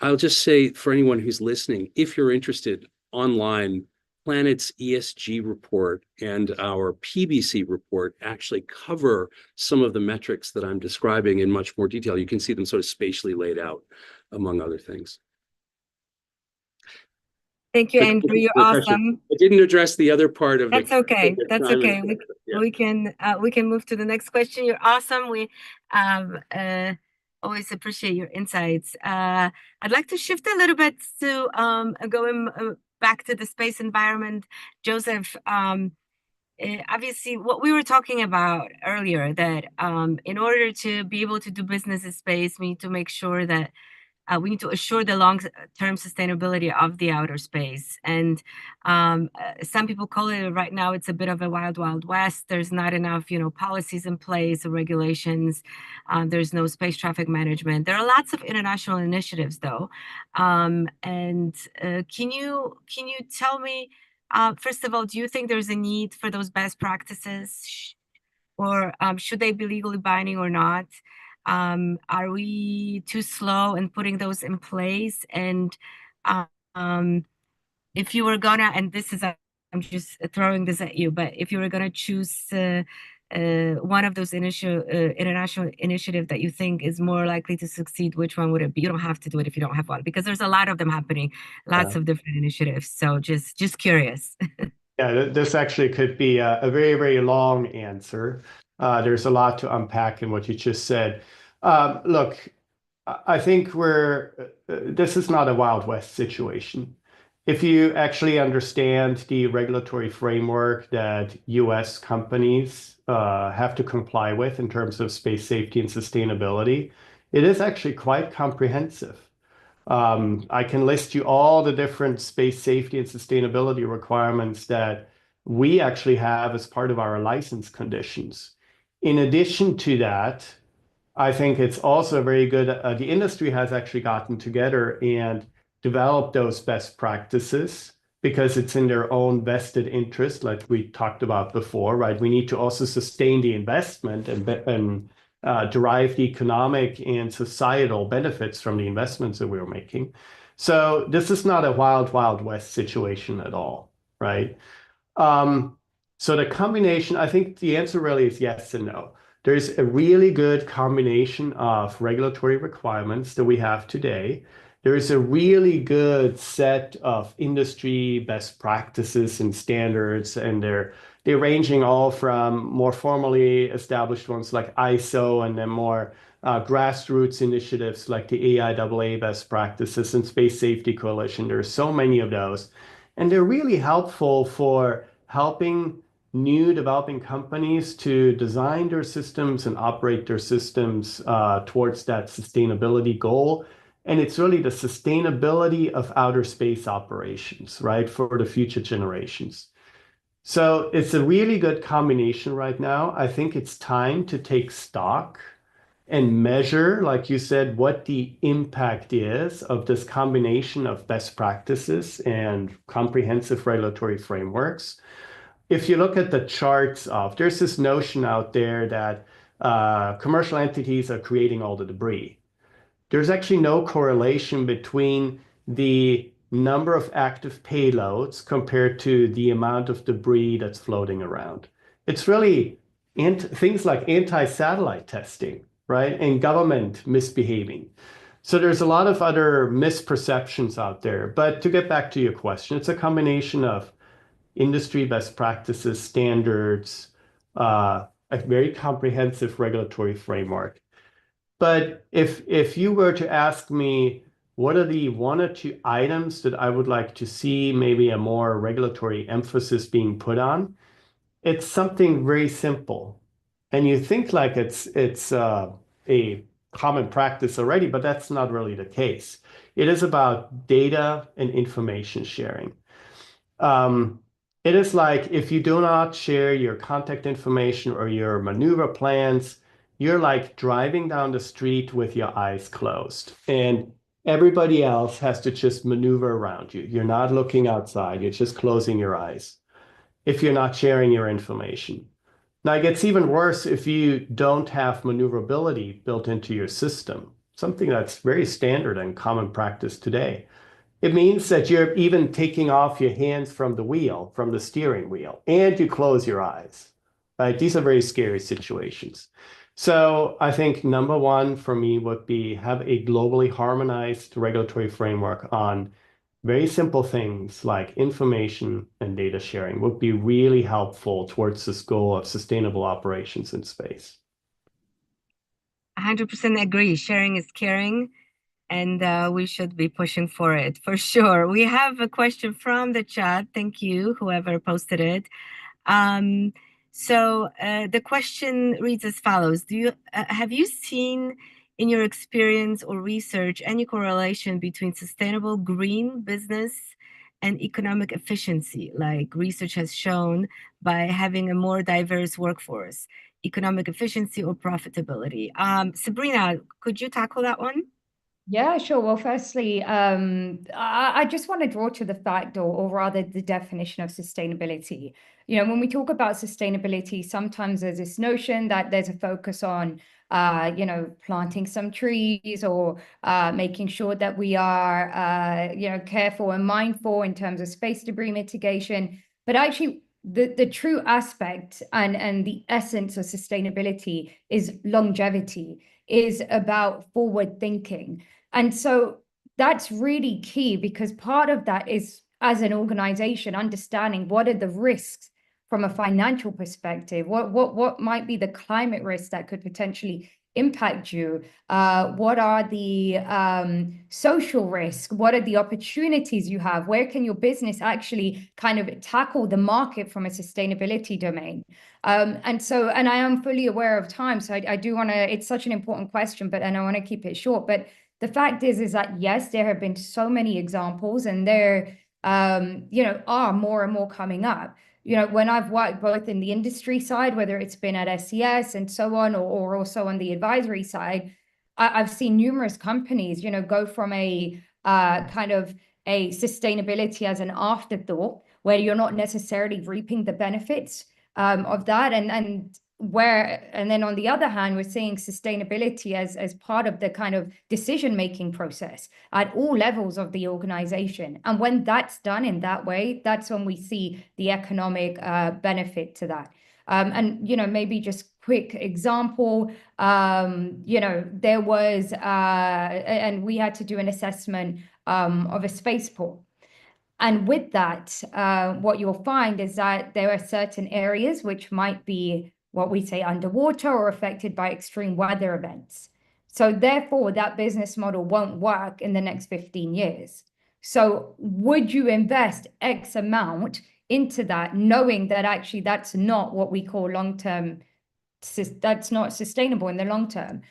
I'll just say for anyone who's listening, if you're interested, online, Planet's ESG report and our PBC report actually cover some of the metrics that I'm describing in much more detail. You can see them sort of spatially laid out, among other things. Thank you, Andrew. You're awesome. I didn't address the other part of That's okay. That's okay. We can move to the next question. You're awesome. We always appreciate your insights. I'd like to shift a little bit to going back to the space environment. Joseph, obviously what we were talking about earlier, that in order to be able to do business in space, we need to make sure that we need to assure the long-term sustainability of the outer space. And some people call it right now, it's a bit of a wild, wild west. There's not enough, policies in place or regulations. There's no space traffic management. There are lots of international initiatives, though. And can you tell me, first of all, do you think there's a need for those best practices, or should they be legally binding or not? Are we too slow in putting those in place? And if you were gonna, and this is, I'm just throwing this at you, but if you were gonna choose one of those international initiative that you think is more likely to succeed, which one would it be? You don't have to do it if you don't have one, because there's a lot of them happening, lots of different initiatives. So just curious. Yeah, this actually could be a very, very long answer. There's a lot to unpack in what you just said. Look, I think this is not a Wild West situation. If you actually understand the regulatory framework that US companies have to comply with in terms of space safety and sustainability, it is actually quite comprehensive. I can list you all the different space safety and sustainability requirements that we actually have as part of our license conditions. In addition to that, I think it's also very good. The industry has actually gotten together and developed those best practices because it's in their own vested interest, like we talked about before, right? We need to also sustain the investment and derive the economic and societal benefits from the investments that we're making. So this is not a wild, wild west situation at all, right? So the combination, I think the answer really is yes and no. There's a really good combination of regulatory requirements that we have today. There is a really good set of industry best practices and standards, and they're ranging all from more formally established ones like ISO, and then more grassroots initiatives like the AIAA best practices and Space Safety Coalition. There are so many of those, and they're really helpful for helping new developing companies to design their systems and operate their systems towards that sustainability goal. And it's really the sustainability of outer space operations, right, for the future generations. So it's a really good combination right now. I think it's time to take stock and measure, like you said, what the impact is of this combination of best practices and comprehensive regulatory frameworks. If you look at the charts there's this notion out there that commercial entities are creating all the debris. There's actually no correlation between the number of active payloads compared to the amount of debris that's floating around. It's really things like anti-satellite testing, right? And government misbehaving. So there's a lot of other misperceptions out there. But to get back to your question, it's a combination of industry best practices, standards, a very comprehensive regulatory framework. But if you were to ask me, what are the one or two items that I would like to see maybe a more regulatory emphasis being put on? It's something very simple. And you think like it's a common practice already, but that's not really the case. It is about data and information sharing. It is like if you do not share your contact information or your maneuver plans, you're like driving down the street with your eyes closed, and everybody else has to just maneuver around you. You're not looking outside, you're just closing your eyes if you're not sharing your information. Now, it gets even worse if you don't have maneuverability built into your system, something that's very standard and common practice today. It means that you're even taking off your hands from the wheel, from the steering wheel, and you close your eyes, right? These are very scary situations. So I think number one for me would be have a globally harmonized regulatory framework on very simple things like information and data sharing would be really helpful towards this goal of sustainable operations in space. 100% agree. Sharing is caring. And we should be pushing for it, for sure. We have a question from the chat. Thank you, whoever posted it. So the question reads as follows. Have you seen in your experience or research any correlation between sustainable green business and economic efficiency, like research has shown by having a more diverse workforce, economic efficiency or profitability? Sabrina, could you tackle that one? Yeah, sure. Well, firstly, I just want to draw to the fact, or rather the definition of sustainability. When we talk about sustainability, sometimes there's this notion that there's a focus on, planting some trees or making sure that we are, careful and mindful in terms of space debris mitigation. But actually, the true aspect and the essence of sustainability is longevity, is about forward thinking. And so that's really key, because part of that is, as an organization, understanding what are the risks from a financial perspective, what might be the climate risks that could potentially impact you, what are the social risks, what are the opportunities you have, where can your business actually kind of tackle the market from a sustainability domain. And I am fully aware of time, so I do want to, it's such an important question, and I want to keep it short. But the fact is that, yes, there have been so many examples, and there, are more and more coming up. When I've worked both in the industry side, whether it's been at SES and so on, or also on the advisory side, I've seen numerous companies, go from a kind of a sustainability as an afterthought, where you're not necessarily reaping the benefits of that, and then on the other hand, we're seeing sustainability as part of the kind of decision-making process at all levels of the organization. And when that's done in that way, that's when we see the economic benefit to that. And maybe just quick example, there was and we had to do an assessment of a spaceport. And with that, what you'll find is that there are certain areas which might be what we say underwater or affected by extreme weather events. So therefore, that business model won't work in the next 15 years. So would you invest X amount into that, knowing that actually that's not what we call long-term, that's not sustainable in the long term?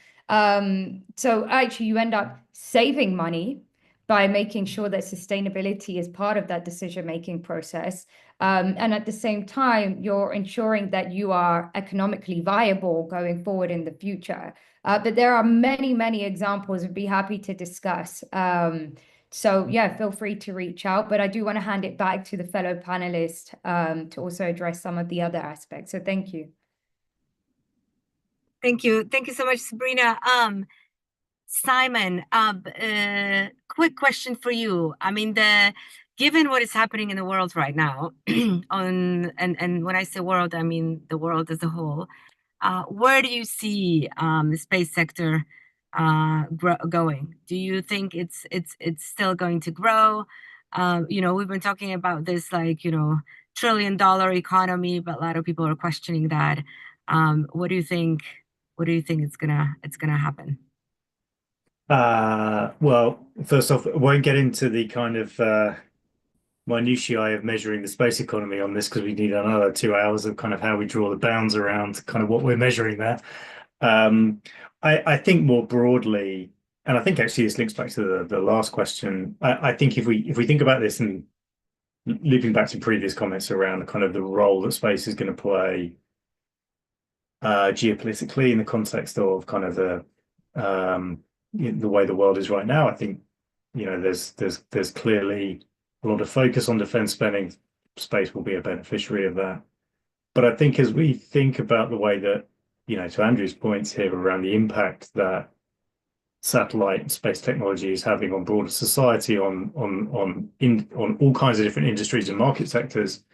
So actually you end up saving money by making sure that sustainability is part of that decision-making process. And at the same time, you're ensuring that you are economically viable going forward in the future. But there are many, many examples. I'd be happy to discuss. So yeah, feel free to reach out. But I do want to hand it back to the fellow panelists to also address some of the other aspects. So thank you. Thank you. Thank you so much, Sabrina. Simon, quick question for you. I mean, given what is happening in the world right now, and when I say world, I mean the world as a whole, where do you see the space sector going? Do you think it's still going to grow? We've been talking about this $1 trillion economy, but a lot of people are questioning that. What do you think? What do you think it's gonna happen? Well, first off, I won't get into the kind of minutiae of measuring the space economy on this, because we need another 2 hours of kind of how we draw the bounds around kind of what we're measuring there. I think more broadly, and I think actually this links back to the last question. I think if we think about this, and looping back to previous comments around kind of the role that space is going to play geopolitically in the context of kind of the way the world is right now, I think there's clearly a lot of focus on defense spending. Space will be a beneficiary of that. But I think as we think about the way that, to Andrew's points here around the impact that satellite and space technology is having on broader society, on all kinds of different industries and market sectors,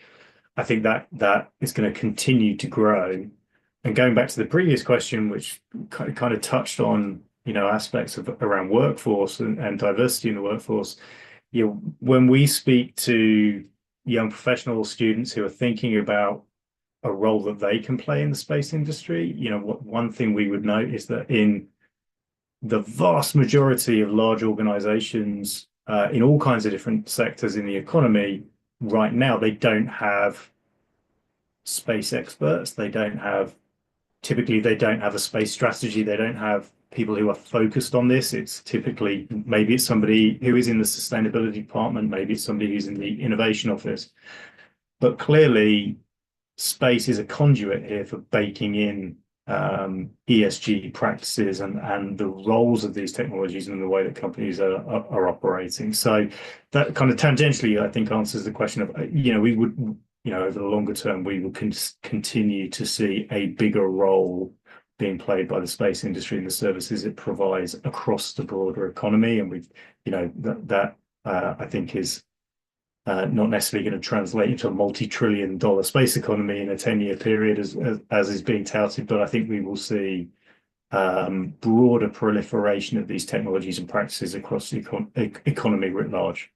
I think that is going to continue to grow. And going back to the previous question, which kind of touched on aspects of around workforce and diversity in the workforce, when we speak to young professional students who are thinking about a role that they can play in the space industry, one thing we would note is that in the vast majority of large organizations in all kinds of different sectors in the economy right now, they don't have space experts. Typically they don't have a space strategy. They don't have people who are focused on this. It's typically, maybe it's somebody who is in the sustainability department, maybe it's somebody who's in the innovation office. But clearly, space is a conduit here for baking in ESG practices and the roles of these technologies and the way that companies are operating. So that kind of tangentially, I think, answers the question of, we would, over the longer term, we will continue to see a bigger role being played by the space industry and the services it provides across the broader economy. And we've, that I think is not necessarily going to translate into a multi-trillion-dollar space economy in a 10-year period as is being touted, but I think we will see broader proliferation of these technologies and practices across the economy writ large.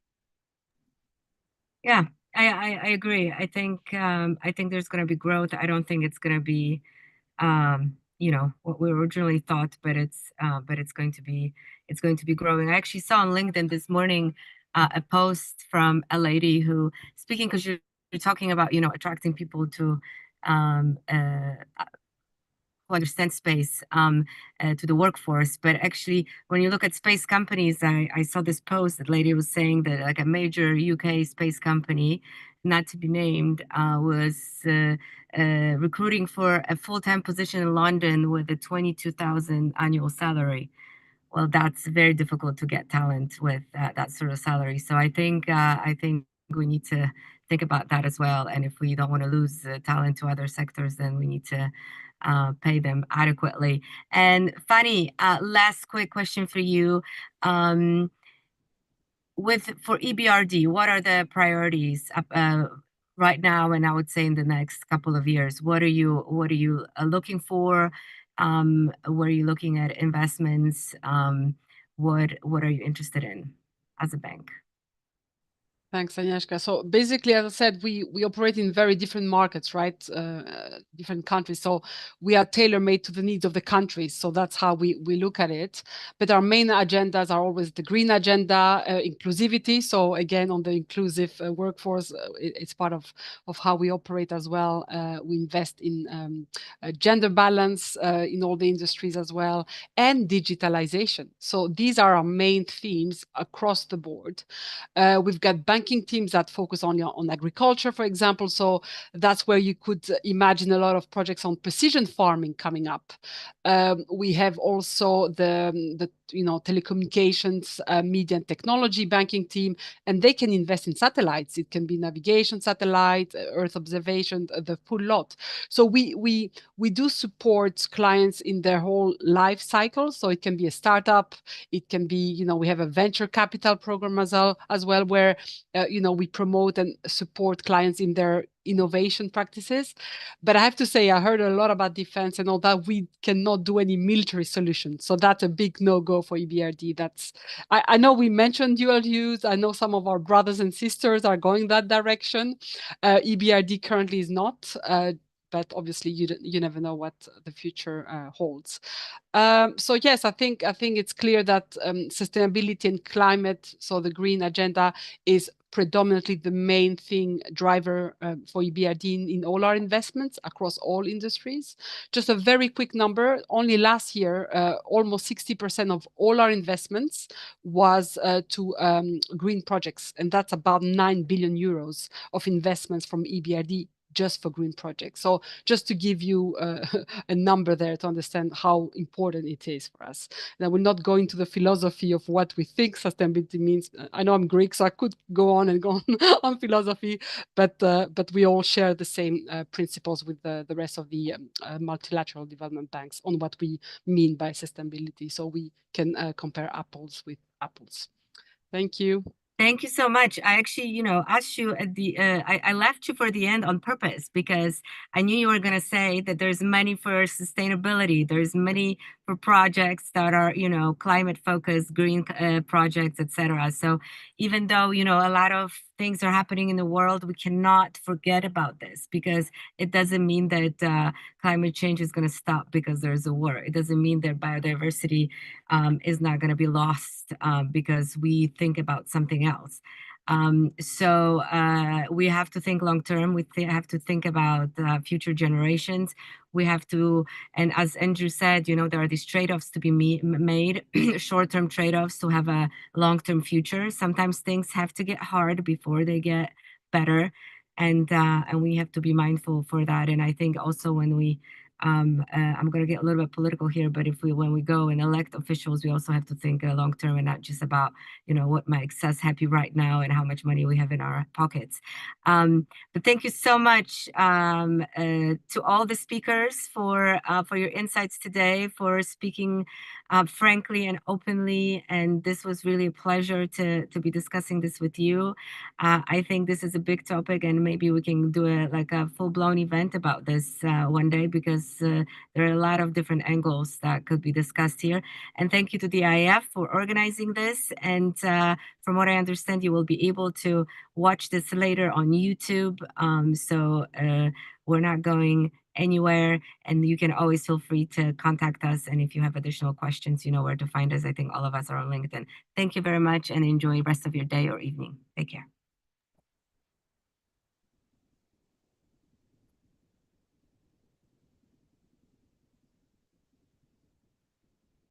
Yeah, I agree. I think there's going to be growth. I don't think it's going to be what we originally thought, but it's going to be growing. I actually saw on LinkedIn this morning a post from a lady who, speaking, because you're talking about attracting people to who understand space to the workforce, but actually when you look at space companies, I saw this post that lady was saying that like a major UK space company, not to be named, was recruiting for a full-time position in London with a 22,000 annual salary. Well, that's very difficult to get talent with that sort of salary. So I think we need to think about that as well. And if we don't want to lose talent to other sectors, then we need to pay them adequately. And Fanny, last quick question for you. For EBRD, what are the priorities right now, and I would say in the next couple of years? What are you looking for? Where are you looking at investments? What are you interested in as a bank? Thanks, Agnieszka. So basically, as I said, we operate in very different markets, right? Different countries. So we are tailor-made to the needs of the countries. So that's how we look at it. But our main agendas are always the green agenda, inclusivity. So again, on the inclusive workforce, it's part of how we operate as well. We invest in gender balance in all the industries as well, and digitalization. So these are our main themes across the board. We've got banking teams that focus on agriculture, for example. So that's where you could imagine a lot of projects on precision farming coming up. We have also the telecommunications, media and technology banking team, and they can invest in satellites. It can be navigation satellite, Earth observation, the full lot. So we do support clients in their whole life cycle. So it can be a startup. It can be, we have a venture capital program as well, where we promote and support clients in their innovation practices. But I have to say, I heard a lot about defense and all that. We cannot do any military solutions. So that's a big no-go for EBRD. I know we mentioned dual use. I know some of our brothers and sisters are going that direction. EBRD currently is not. But obviously, you never know what the future holds. So yes, I think it's clear that sustainability and climate, so the green agenda, is predominantly the main driver for EBRD in all our investments across all industries. Just a very quick number: only last year, almost 60% of all our investments was to green projects, and that's about 9 billion euros of investments from EBRD just for green projects. So just to give you a number there to understand how important it is for us. Now, we're not going to the philosophy of what we think sustainability means. I know I'm Greek, so I could go on and go on on philosophy, but we all share the same principles with the rest of the multilateral development banks on what we mean by sustainability, so we can compare apples with apples. Thank you. Thank you so much. I actually, asked you at the, I left you for the end on purpose because I knew you were going to say that there's money for sustainability. There's money for projects that are, climate focused, green projects, etc. So even though, a lot of things are happening in the world, we cannot forget about this, because it doesn't mean that climate change is going to stop because there's a war. It doesn't mean that biodiversity is not going to be lost because we think about something else. So we have to think long term. We have to think about future generations. We have to, and as Andrew said, there are these trade-offs to be made, short-term trade-offs to have a long-term future. Sometimes things have to get hard before they get better, and we have to be mindful for that. And I think also when we I'm going to get a little bit political here, but when we go and elect officials, we also have to think long term and not just about, what makes us happy right now and how much money we have in our pockets. But thank you so much to all the speakers for your insights today, for speaking frankly and openly. And this was really a pleasure to be discussing this with you. I think this is a big topic, and maybe we can do a full-blown event about this one day, because there are a lot of different angles that could be discussed here. And thank you to the IAF for organizing this. And from what I understand, you will be able to watch this later on YouTube. So we're not going anywhere, and you can always feel free to contact us. And if you have additional questions, you know where to find us. I think all of us are on LinkedIn. Thank you very much, and enjoy the rest of your day or evening. Take care.